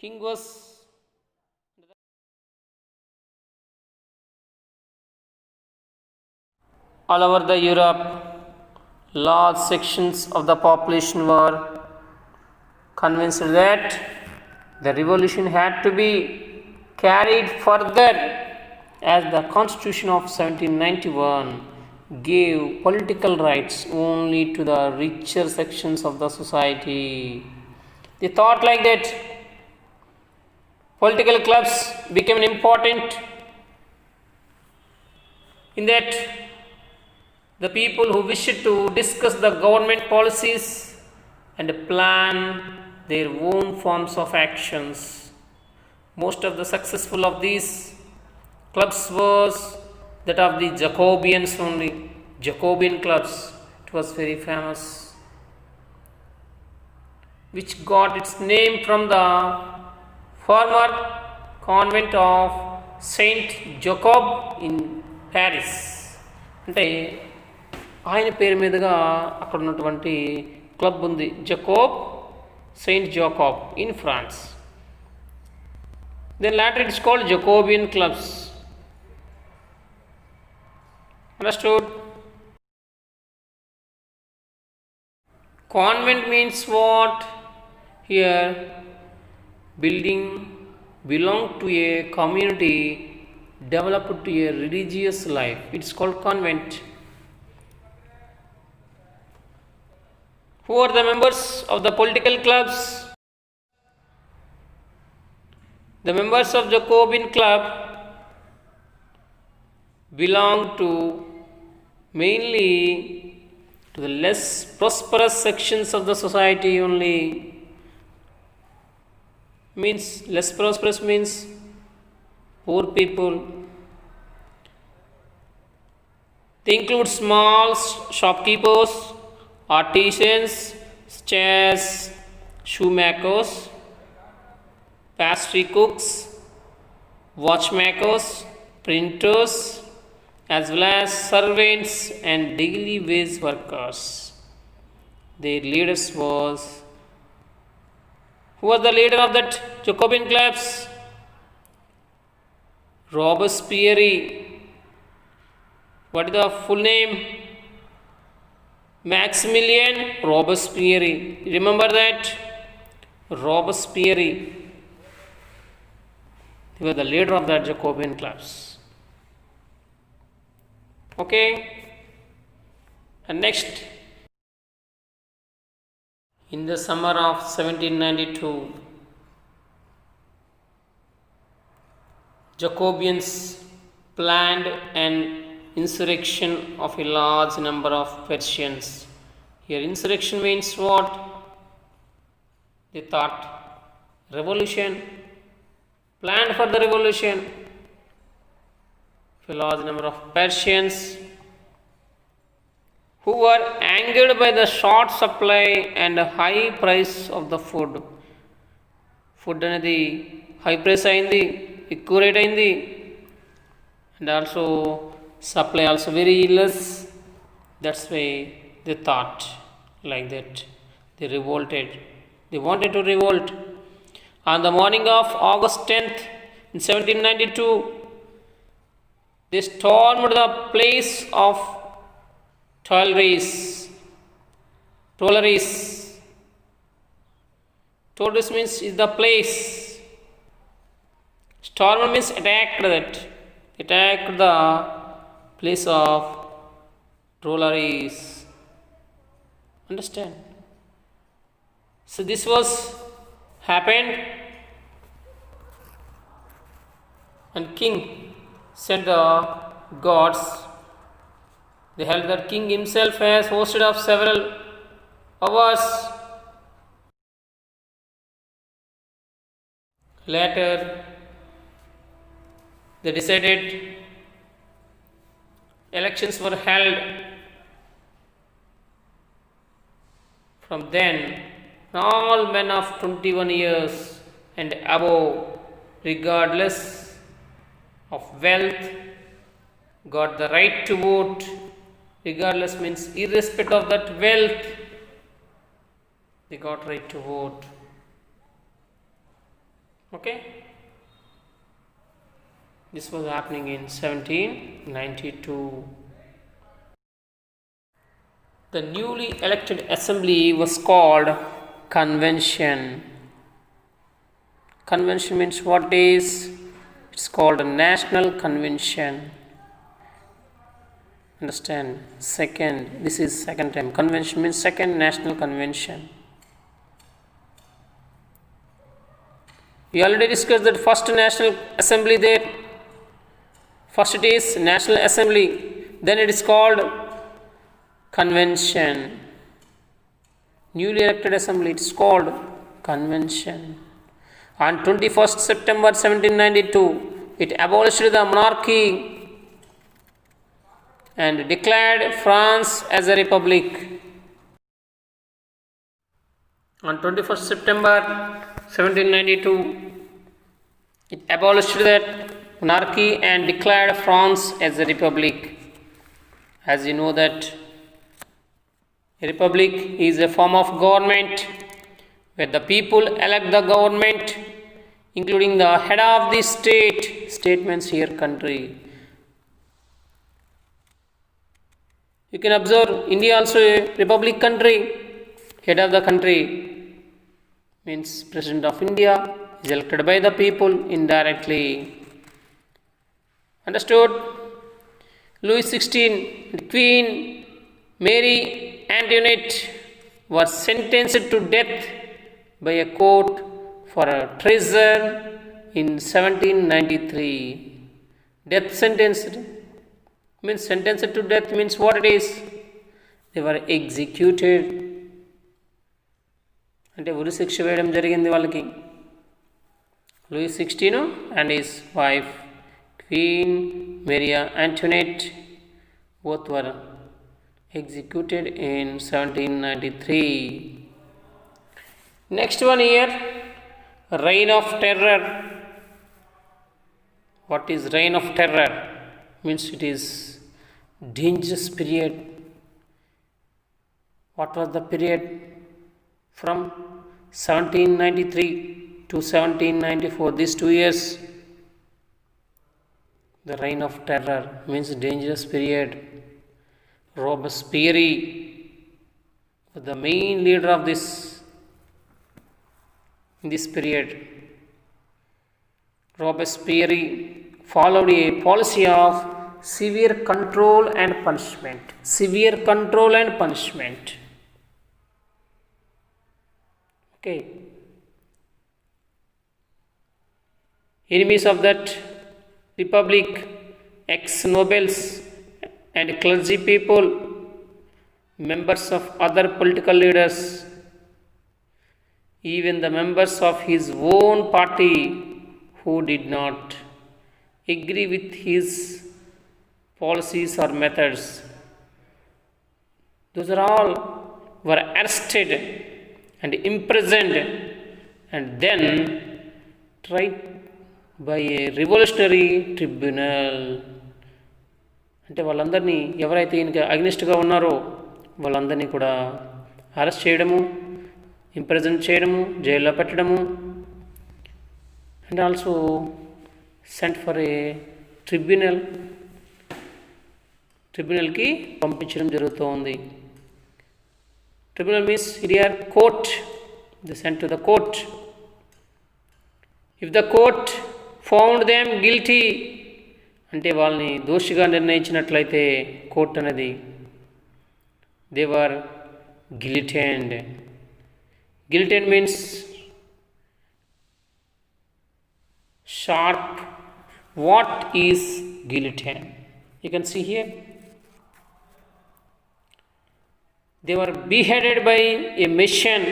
king was all over the Europe. Large sections of the population were convinced that the revolution had to be carried further, as the Constitution of 1791 gave political rights only to the richer sections of the society. They thought like that. Political clubs became important in that the people who wished to discuss the government policies and plan their own forms of actions. Most of the successful of these clubs was that of the Jacobians only. Jacobian clubs. It was very famous, which got its name from the former convent of Saint Jacob in Paris. అంటే ఆయన పేరు మీదుగా అక్కడ ఉన్నటువంటి club ఉంది, Jacob, Saint Jacob in France. Then later it's called Jacobian clubs. Understood? Convent means what? Here, building belong to a community developed to a religious life. It's called convent. Who are the members of the political clubs? The members of Jacobean club belong to mainly to the less prosperous sections of the society only. Means less prosperous means poor people. They include small shopkeepers, artisans such as shoemakers, pastry cooks, watchmakers, printers, as well as servants and daily wage workers. Their leaders was, who was the leader of that Jacobean clubs? Robespierre. What is the full name? Maximilien Robespierre. Remember that? Robespierre. He was the leader of the Jacobean clubs. Okay. And next, in the summer of 1792, Jacobians planned an insurrection of a large number of Persians. Here, insurrection means what? They thought revolution, planned for the revolution. A large number of Persians who were angered by the short supply and high price of the food. Food అనేది high price అయింది, ఎక్కువ rate అయింది, and also supply also very less. That's why they thought like that. They revolted. They wanted to revolt. On the morning of August 10th in 1792, they stormed the place of Tuileries. Tuileries. Tuileries means is the place. Storm means attacked that. Attacked the place of Tuileries. Understand? So this was happened, and king sent the gods. They held that king himself has hosted of several hours. Later, they decided elections were held. From then, all men of 21 years and above, regardless of wealth, got the right to vote. Regardless means irrespective of that wealth, they got right to vote. Okay, this was happening in 1792. The newly elected assembly was called convention. Convention means what is? It's called a national convention. Understand? Second, this is second time. Convention means second national convention. We already discussed that first national assembly there. First it is national assembly, then it is called convention. Newly elected assembly, it is called convention. On 21st September 1792, it abolished the monarchy and declared France as a republic. On 21st September 1792, it abolished that monarchy and declared France as a republic. As you know that a republic is a form of government where the people elect the government, including the head of the state. State means here country. You can observe India also a republic country. Head of the country means President of India is elected by the people indirectly. Understood? Louis XVI, Queen Mary Antoinette was sentenced to death by a court for a treason in 1793. Death sentenced means sentenced to death means what it is? They were executed. అంటే ఉరి శిక్ష వేయడం జరిగింది వాళ్ళకి. Louis 16 and his wife Queen Maria Antoinette both were executed in 1793. Next one here, Reign of Terror. What is Reign of Terror? Means it is dangerous period. What was the period? From 1793 to 1794, these 2 years, the Reign of Terror means dangerous period. Robespierre was the main leader of this in this period. Robespierre followed a policy of severe control and punishment. Severe control and punishment. Okay. Enemies of that republic, ex-nobles and clergy people, members of other political leaders, even the members of his own party who did not agree with his policies or methods, those are all were arrested and imprisoned and then tried by a revolutionary tribunal. అంటే వాళ్ళందరినీ ఎవరైతే ఈయనకి అగ్నిస్ట్గా ఉన్నారో వాళ్ళందరినీ కూడా arrest చేయడము, imprison చేయడము, జైల్లో పెట్టడము and also sent for a ట్రిబ్యునల్కి పంపించడం జరుగుతూ ఉంది. Tribunal means here court. They sent to the court. If the court found them guilty, అంటే వాళ్ళని దోషిగా నిర్ణయించినట్లయితే కోర్ట్ అనేది they were guillotined. Guillotine means sharp. What is guillotine? You can see here. They were beheaded by a machine.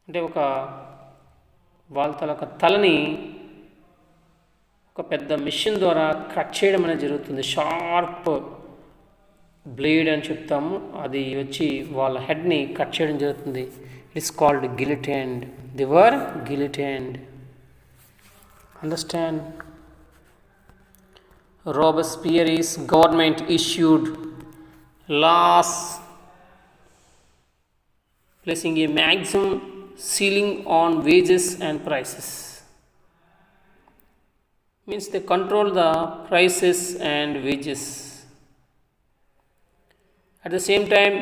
అంటే వాళ్ళ తలని ఒక పెద్ద machine ద్వారా కట్ చేయడం అనేది జరుగుతుంది. షార్ప్ బ్లేడ్ అని చెప్తాము, అది వచ్చి వాళ్ళ హెడ్ని కట్ చేయడం జరుగుతుంది. It's called guillotined. They were guillotined. Understand? Robespierre's government issued laws placing a maximum ceiling on wages and prices. Means they control the prices and wages. At the same time,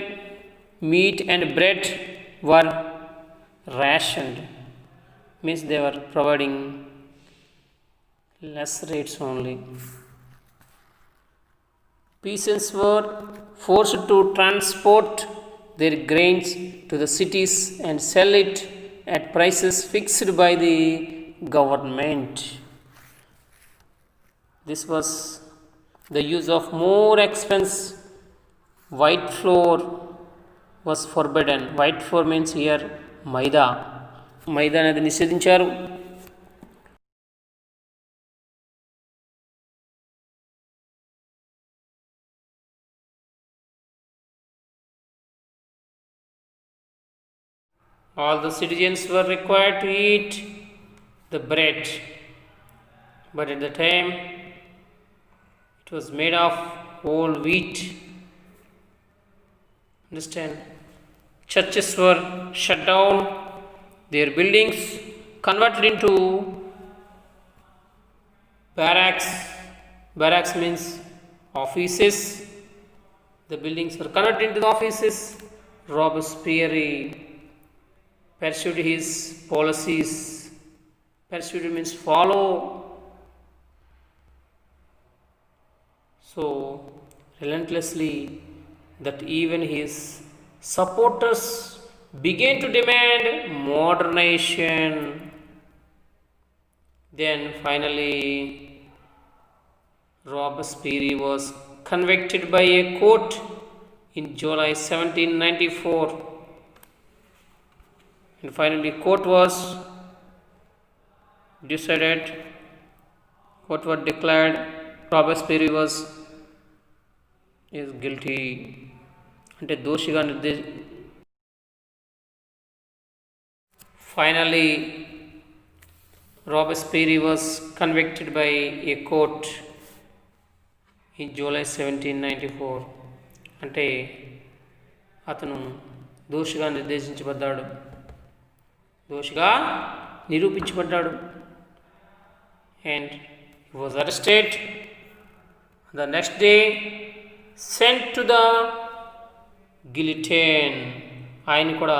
meat and bread were rationed. Means they were providing less rates only. Peasants were forced to transport their grains to the cities and sell it at prices fixed by the government. This was the use of more expensive white flour was forbidden. White flour means here maida. మైదా అనేది నిషేధించారు. All the citizens were required to eat the bread, but at the time it was made of whole wheat. Understand? Churches were shut down, their buildings converted into barracks. Barracks means offices. The buildings were converted into the offices. Robespierre pursued his policies. Pursued means follow. So relentlessly, that even his supporters began to demand modernization. Then finally, Robespierre was convicted by a court in July 1794. And finally, court was decided, court was declared Robespierre is guilty. అంటే దోషిగా Finally, Robespierre was convicted by a court in July 1794. అంటే అతను దోషిగా నిర్దేశించబడ్డాడు, దోషిగా నిరూపించబడ్డాడు. And he was arrested. The next day, sent to the guillotine. ఆయన కూడా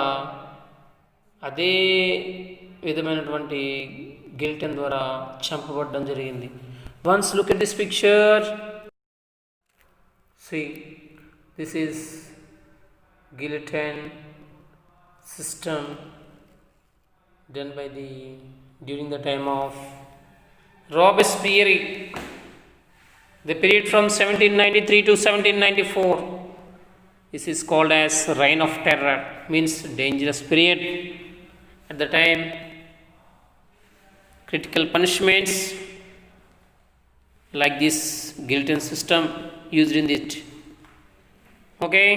అదే విధమైనటువంటి గిల్టన్ ద్వారా చంపబడడం జరిగింది. Once look at this picture. See, this is guillotine system done by during the time of Robespierre. The period from 1793 to 1794. This is called as Reign of Terror, means dangerous period. At the time, critical punishments like this guillotine system used in it. Okay.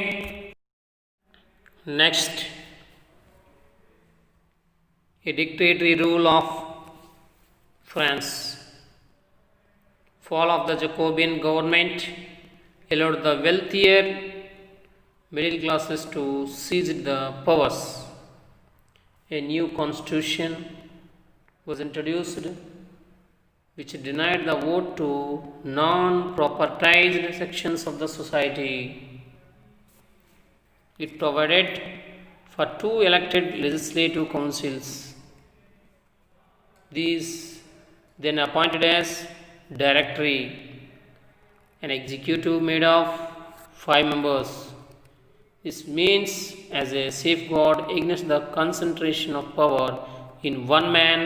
Next, a dictatorial rule of France. Fall of the Jacobean government allowed the wealthier middle classes to seize the powers. A new constitution was introduced which denied the vote to non-propertized sections of the society. It provided for 2 elected legislative councils. These then appointed as directory, an executive made of 5 members. This means as a safeguard against the concentration of power in one man,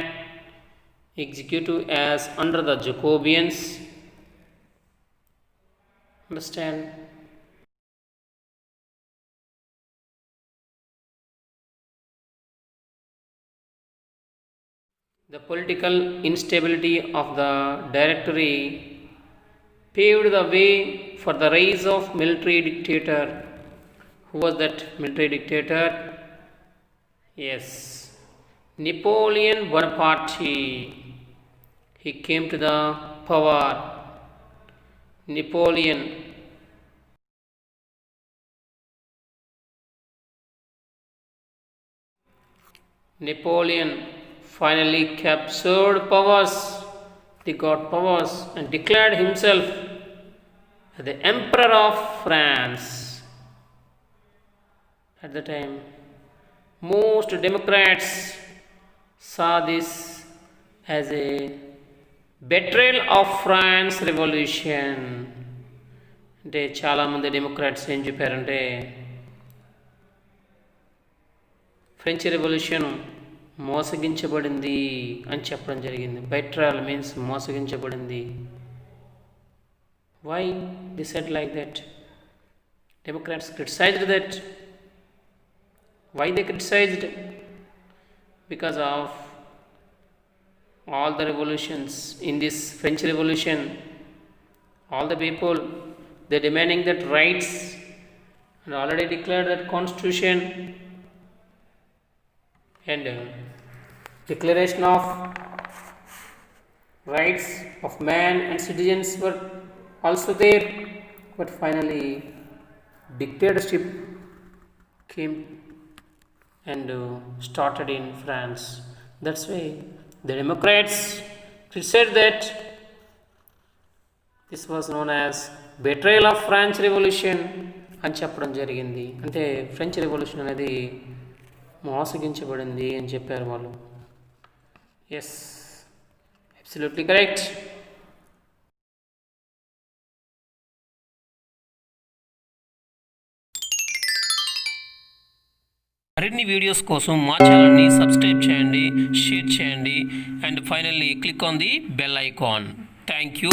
executive as under the Jacobeans. Understand? The political instability of the Directory paved the way for the rise of military dictator. Who was that military dictator? Yes, Napoleon Bonaparte. He came to the power. Napoleon Napoleon finally captured powers, he got powers and declared himself the Emperor of France. At the time, most Democrats saw this as a betrayal of France revolution. అంటే చాలామంది Democrats ఏం చెప్పారంటే French revolution మోసగించబడింది అని చెప్పడం జరిగింది. Betrayal means మోసగించబడింది. Why they said like that? Democrats criticised that. Why they criticised? Because of all the revolutions in this French revolution, all the people, they demanding that rights and already declared that constitution and declaration of rights of man and citizens were also there, but finally dictatorship came and started in France. That's why the Democrats said that this was known as betrayal of French Revolution అని చెప్పడం జరిగింది. అంటే French revolution అనేది మోసగించబడింది అని చెప్పారు వాళ్ళు. Yes, absolutely correct. మరిన్ని videos కోసం మా ఛానల్ని సబ్స్క్రైబ్ చేయండి, షేర్ చేయండి and finally click on the bell icon. Thank you.